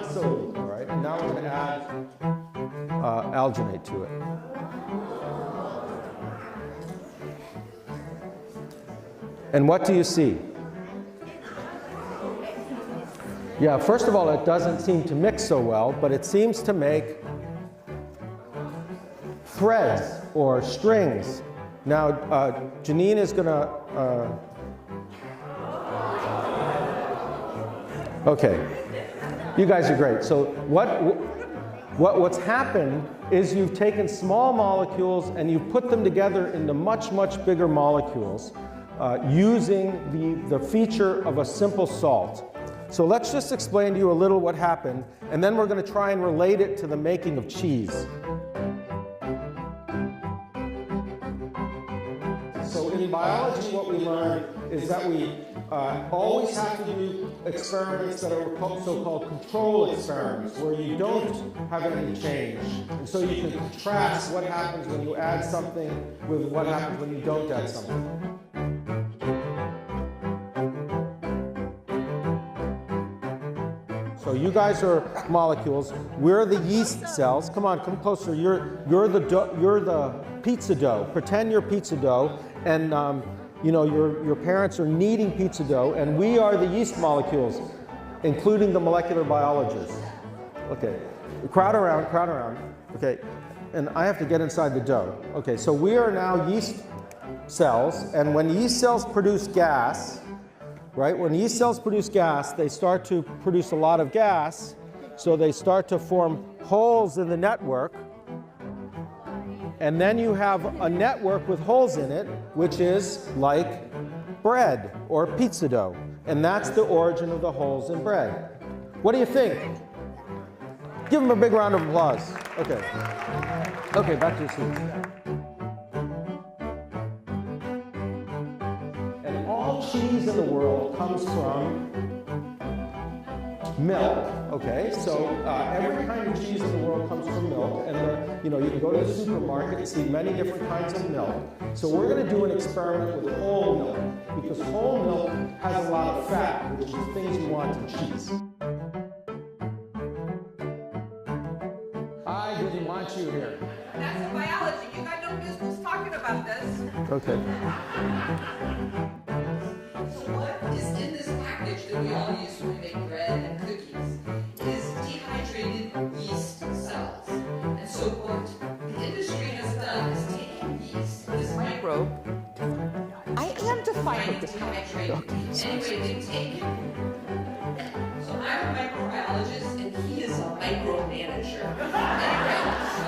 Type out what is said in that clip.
not so weak, all right? And now we're going to add alginate to it. And what do you see? Yeah, first of all, it doesn't seem to mix so well, but it seems to make threads or strings. Now, Janine is going to... okay, you guys are great. So what's happened is you've taken small molecules and you've put them together into much, much bigger molecules using the feature of a simple salt. So let's just explain to you a little what happened, and then we're going to try and relate it to the making of cheese. So in biology, what we learned is that we always have to do experiments that are so-called control experiments, where you don't have any change. And so you can contrast what happens when you add something with what happens when you don't add something. So you guys are molecules. We're the yeast cells. Come on, come closer. You're the pizza dough. Pretend you're pizza dough, and you know your parents are kneading pizza dough, and we are the yeast molecules, including the molecular biologists. Okay, crowd around, crowd around. Okay, and I have to get inside the dough. Okay, so we are now yeast cells, and when yeast cells produce gas, right? When yeast cells produce gas, they start to produce a lot of gas, so they start to form holes in the network. And then you have a network with holes in it, which is like bread or pizza dough. And that's the origin of the holes in bread. What do you think? Give them a big round of applause. Okay. Okay, back to your seats. All cheese in the world comes from milk. Okay, so every kind of cheese in the world comes from milk, and you know, you can go to the supermarket and see many different kinds of milk. So we're going to do an experiment with whole milk, because whole milk has a lot of fat, which is things you want in cheese. I didn't want you here. That's biology. You got no business talking about this. Okay. What is in this package that we all use when we make bread and cookies is dehydrated yeast cells. And so what the industry has done is taken yeast, this microbe, I am defining and dehydrated any way they take it. So I'm a microbiologist and he is a micromanager. Anyway, so